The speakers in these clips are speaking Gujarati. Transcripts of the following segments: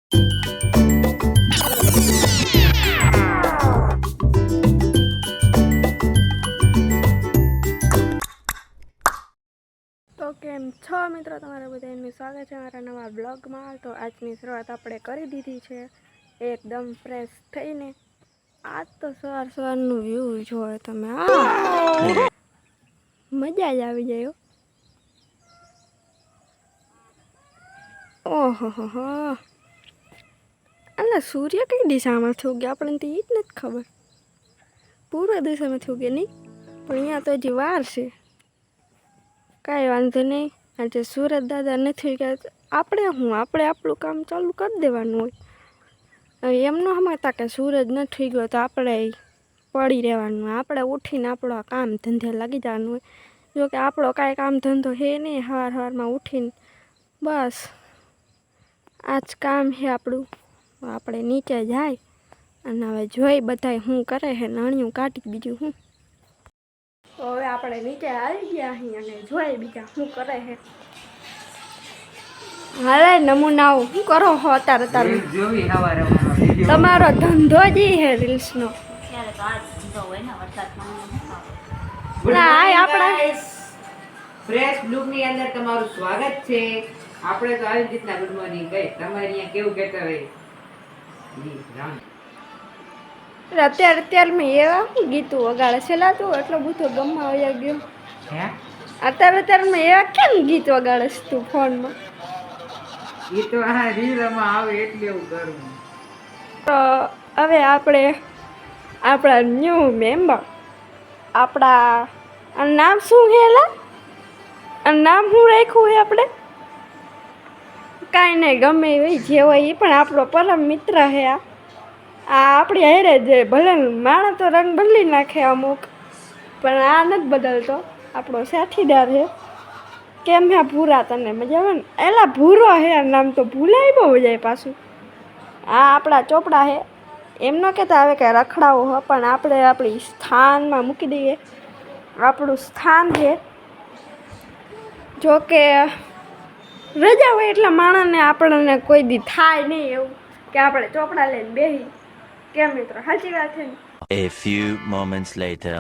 તો કેમ છો મિત્રો, તમારા બધાનું સ્વાગત છે મારા નવા બ્લોગમાં। તો આજની શરૂઆત આપણે કરી દીધી છે એકદમ ફ્રેશ થઈને। આજ તો સવારનું વ્યૂ જોવો તમે, મજા જ આવી જાય। ઓહો હો, એટલે સૂર્ય કઈ દિશામાંથી ઉગે આપણને તો એ જ નથી ખબર। પૂર્વ દિશામાંથી ઉગે નહીં, પણ અહીંયા તો હજી વાર છે। કાંઈ વાંધો નહીં, આજે સુરત દાદા નથી ગયા, આપણે આપણું કામ ચાલુ કરી દેવાનું હોય। હવે એમનો સમજતા કે સૂરજ નથી ગયો તો આપણે પડી રહેવાનું હોય, આપણે ઉઠીને આપણો કામ ધંધે લાગી જવાનું હોય। જો કે આપણો કાંઈ કામ ધંધો છે નહીં, સવારમાં ઉઠીને બસ આ જ કામ છે આપણું। આપણે નીચે જાય અને હવે જોઈ બધાય શું કરે છે, નાણિયું કાઢી બીજું શું। તો હવે આપણે નીચે આવી ગયા અહીં અને જોઈ બીજા શું કરે છે। હાલે નમૂનાઓ શું કરો છો અત્યારે? તમારો ધંધો જ છે રીલ્સનો। ફ્રેશ બ્લોગ ની અંદર તમારું સ્વાગત છે। આપણે તો આવી રીતના ગુડ મોર્નિંગ ગઈ, તમારે અહીંયા કેવું કહેતા હોય? અત્યારે મેં એવા ગીતો વગાડે છેલ્લા તું એટલો બધો ગમવા વયા ગયો। અત્યારે મેં એવા કેમ ગીત વગાડે છે તું ફોનમાં? એ તો આ રીલમાં આવે એટલે એવું કરું। તો હવે આપણે આપણા ન્યૂ મેમ્બર, આપણા નામ શું છે? નામ શું રાખ્યું છે આપણે? કાંઈ નહીં, ગમે એ જે હોય એ પણ આપણો પરમ મિત્ર છે। આ આપણી હારે જ ભલે માણસ તો રંગ બદલી નાખે અમુક, પણ આ નથી બદલતો, આપણો સાથીદાર છે। કેમ હે ભૂરા, તને મજા આવે ને? એલા ભૂરો હે નામ તો ભૂલાય બહુ જાય પાછું। આ આપણા ચોપડા છે, એમ ન કહેતા આવે કે રખડાવો હોય, પણ આપણે આપણી સ્થાનમાં મૂકી દઈએ, આપણું સ્થાન છે। જો કે રજા હોય એટલે માણસને આપણને કોઈ દી થાય નહીં એવું કે આપણે ચોપડા લઈને બેસી, કેમ મિત્રો? સાચી વાત છે ને? A few moments later.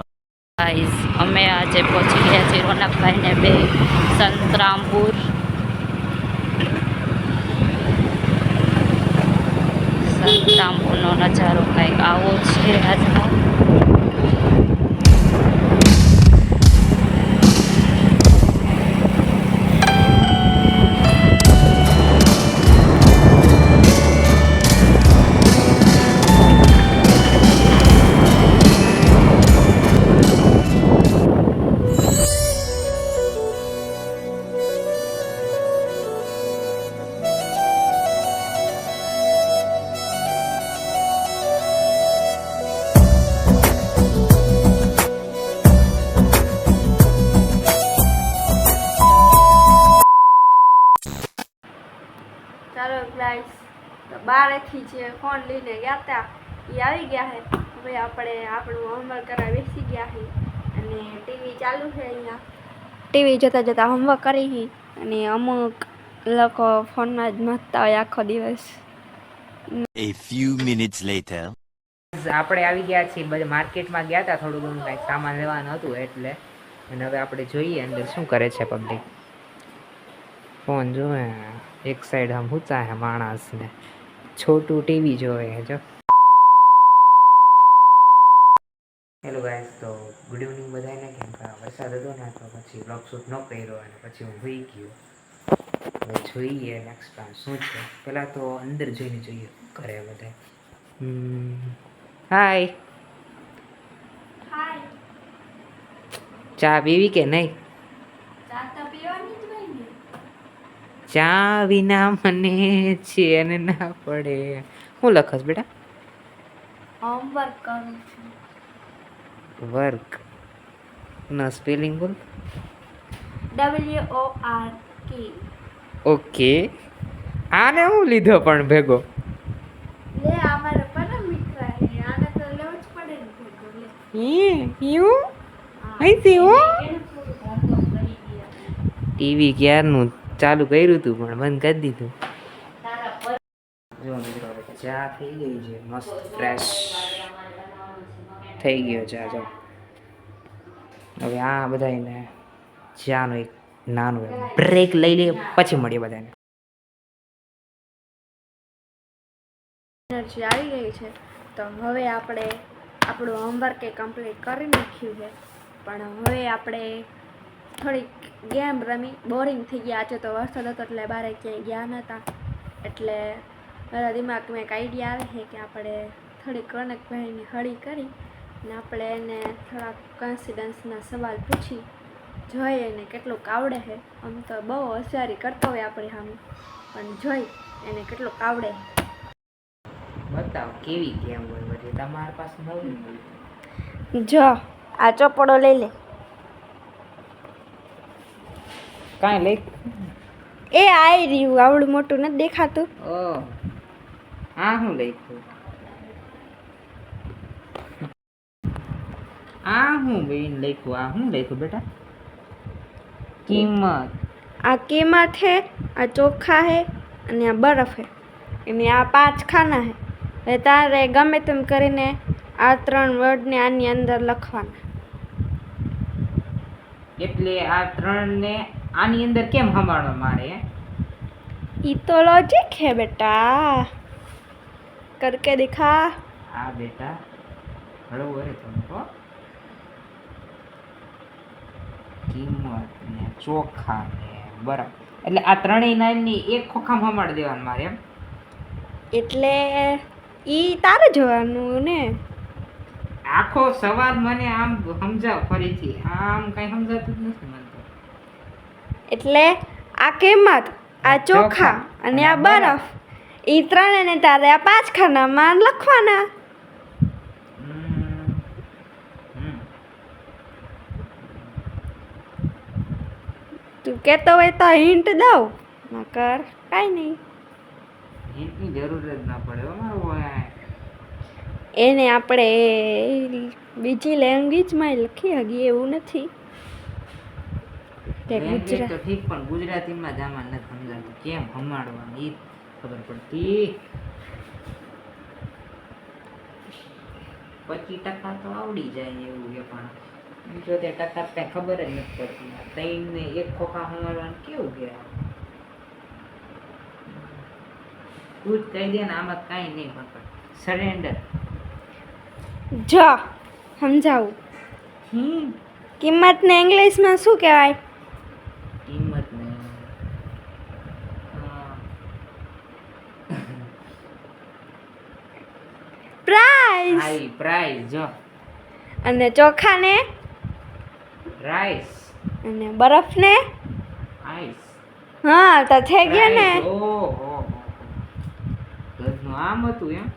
Guys, અમે આજે પહોંચી ગયા છીએ રોનકભાઈને બે સંતરામપુર। સંતરામપુરનો નજારો કંઈક આવો છે આજનો। ચાલો ગાઈસ, તો બારેથી જે ફોન લઈને ગયા હતા એ આવી ગયા છે। હવે આપણે આપણું હોમવર્ક કરવા બેસી ગયા છે અને ટીવી ચાલુ છે। અહીંયા ટીવી જોતા જોતા હોમવર્ક કરી અને અમુક લોકો ફોનમાં જ મસ્તા હોય આખો દિવસ। A few minutes later. આપણે આવી ગયા છીએ માર્કેટમાં ગયા હતા, થોડું ઘણું કાંઈક સામાન લેવાનું હતું એટલે, અને હવે આપણે જોઈએ અંદર શું કરે છે પબ્લિક। ફોન જોવે, એક સાઈડ આમ ઊંચા હે માણસને, છોટું ટીવી જોવે જો। હેલો ગાઈસ, તો ગુડ ઇવનિંગ બધાને। કેમ કે વરસાદ હતો ને તો પછી બ્લોગ શૂટ ન કર્યો અને પછી હું ભૂઈ ગયો। હવે જોઈએ નેક્સ્ટ પ્લાન શું છે, પહેલાં તો અંદર જોઈને જોઈએ ઘરે બધા। હાય, ચા પીવી કે નહીં? ચા વિના મને ચેન ના પડે। હું લખસ બેટા? હોમવર્ક કરું છું। વર્ક ના સ્પેલિંગ બોલ। WORK। ઓકે, આને હું લીધો પણ ભેગો? લે, અમારો પરમ મિત્ર છે, આને તો લેવું જ પડે ને ભેગો। લે યુ અહીંથી હો, ટીવી ક્યારનું ચાલુ કર્યું હતું પણ બંધ કરી દીધું। જો મિત્રો હવે ચા થઈ ગઈ છે મસ્ત ફ્રેશ થઈ ગયો ચા જો. હવે આ બધાને ચાનો એક નાનો બ્રેક લઈ લઈએ પછી મળીએ બધાને. એનર્જી આવી ગઈ છે તો હવે આપણે આપણું હોમવર્ક એ કમ્પ્લીટ કરી નાખ્યું છે, પણ હવે આપણે થોડીક ગેમ રમી. બોરિંગ થઈ ગયા. આજે તો વરસાદ હતો એટલે બહાર ક્યાંય ગયા નહોતા, એટલે મારા દિમાગમાં એક આઈડિયા આવે છે કે આપણે થોડીક રોનકભાઈની હળી કરી અને આપણે એને થોડાક કોન્ફિડન્સના સવાલ પૂછી જોઈએ એને કેટલુંક આવડે છે. આમ તો બહુ હોશિયારી કરતો હોય આપણી સામે, પણ જોઈ એને કેટલુંક આવડે. બતાવો કેવી ગેમ હોય બધી તમારી પાસે નવી હોય. જો આ ચોપડો લઈ લે. કાંઈ લઈ એ આઈ રહ્યું આવડું મોટું નથી દેખાતું. ઓ આ શું લખ્યું? આ શું બેન લખ્યું? આ શું લખ્યું બેટા? કિંમત. આ કિંમત છે, આ ચોખા છે અને આ બરફ છે. અને આ 5 ખાના છે. હવે તારે ગમે તેમ કરીને આ 3 વર્ડને આની અંદર લખવાના. એટલે આ 3 ને આની અંદર કેમ સંભાળવા મારે? ઈ તો લોજિક है बेटा, करके दिखा. આ બેટા હળવું હરે તમે હો. કિંમત ને ચોખા ને બરફ, એટલે આ ત્રણેય નામની એક ખોખામાં સંભાળી દેવાનું મારે એમ? એટલે ઈ તારે જોવાનું ને. આખો સવાલ મને આમ સમજાવ ફરીથી. આમ કઈ સમજાતું જ નથી મને તો. એટલે આ કિંમત, આ ચોખા અને આ બરફ, ઈ ત્રણેયને તારે આ 5 ખાનામાં લખવાના. તું કહેતો હોય તો હિન્ટ દઉં, નકર કાંઈ નહીં. હિન્ટની જરૂર જ ના પડે હો મારો ભાઈ. એને આપણે બીજી લેંગ્વેજમાં લખી શકીએ એવું નથી કે લેંગ્વેજ ગુજરાત. તો ઠીક પણ ગુજરાતીમાં જ આમાં નથી સમજાતું કેમ સંભાળવાનું ઈ ખબર પડતી. 25% તો આવડી જાય એવું છે, પણ 75% કઈ ખબર જ નથી પડતી. 3 ને 1 ખોખા સંભાળવાનું કેવું કે તું જ કહી દે ને આમાં કાંઈ નહીં પણ સરેન્ડર. જો સમજાવું, કિંમતને ઇંગ્લિશમાં શું કહેવાય? કિંમત ને પ્રાઇસ. High price. જો અને ચોખાને રાઈસ અને બરફને આઈસ. હા તો થઈ ગયા ને. ઓહો ઘરનું આમ હતું એમ?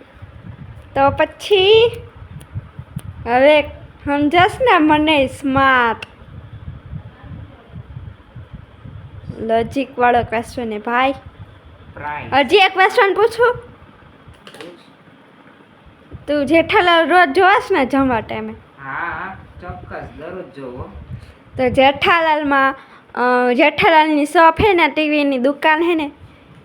તો પછી હવે સમજાસ ને મને સ્માર્ટ લોજિક વાળો ક્વેશ્ચન હે ભાઈ. પ્રાઇસ. હજી એક ક્વેશ્ચન પૂછું? તું જેઠાલાલ રોજ જોવાસ ને જમવા ટાઈમે? હા ચોક્કસ દરરોજ જોવો. તો જેઠાલાલમાં જેઠાલાલની શોપ હે ને, ટીવીની દુકાન હે ને,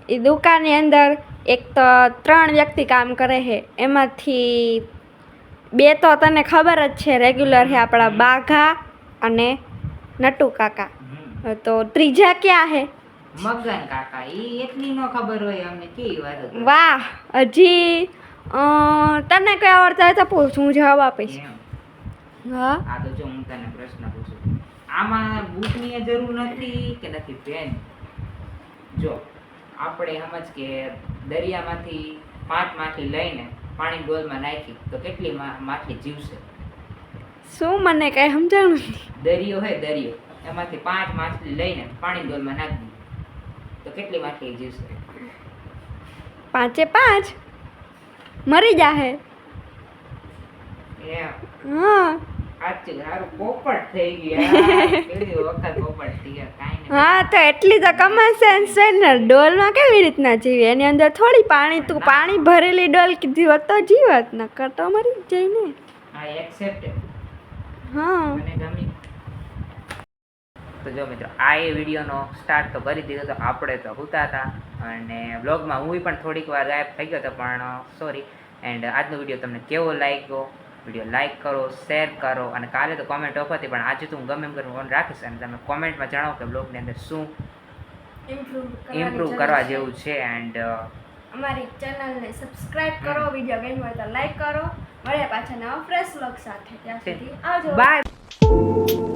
એ દુકાનની અંદર એક તો 3 વ્યક્તિ કામ કરે છે. એમાંથી 2 તો તને ખબર જ છે રેગ્યુલર છે, આપણા બાઘા અને નટુ કાકા. તો ત્રીજા ક્યાં હે? મગન કાકા. ઈ એટલી નો ખબર હોય અમને કેવી વાત હતી. વાહ, હજી તને કઈ આવડતા હોય તો પૂછ, હું જવાબ આપીશ. એમ. હા આ તો જો હું તને પ્રશ્ન પૂછું, આમાં બુકની જરૂર નથી કે નથી પેન? જો આપણે સમજ કે દરિયામાંથી 5 માછલી લઈને પાણી ડોલમાં નાખી તો કેટલી માછલી જીવશે? શું મને કઈ સમજાણું નથી. દરિયો હોય દરિયો, એમાંથી 5 માછલી લઈને પાણી ડોલમાં નાખી તો કેટલી માછલી જીવશે? 5 એ 5 મરી જાહે. એમ. હા સાચું. સારું પોપટ થઈ ગયા. કેવી વખત પોપટ થઈ ગયા. કાંઈ નહીં. હા તો એટલી તો કોમન સેન્સ છે ને. ડોલમાં કેવી રીતના જીવે? એની અંદર થોડી પાણી, તું પાણી ભરેલી ડોલ કીધી હોત તો જીવત, નકર તો મરી જ જાય ને. આ એક્સેપ્ટેડ. હા મને ગમી. તો જો મિત્રો આ એ વિડીયોનો સ્ટાર્ટ તો કરી દીધો તો આપણે તો સૂતા હતા અને બ્લોગમાં હું પણ થોડીક વાર ગાયબ થઈ ગયો હતો પણ સોરી. એન્ડ આજનો વિડીયો તમને કેવો લાગ્યો, વિડીયો લાઇક કરો, શેર કરો અને કાલે તો કોમેન્ટ ઓફ હતી પણ આજે તો હું ગમે એમ કરીને ઓન રાખીશ અને તમે કોમેન્ટમાં જણાવો કે બ્લોગની અંદર શું ઇમ્પ્રૂવ કરવા જેવું છે. એન્ડ અમારી ચેનલને સબસ્ક્રાઇબ કરો, વિડીયો ગમ્યો હોય તો લાઈક કરો. મળ્યા પાછા નવા ફ્રેશ વ્લોગ સાથે. ત્યાં સુધી આવજો. બાય.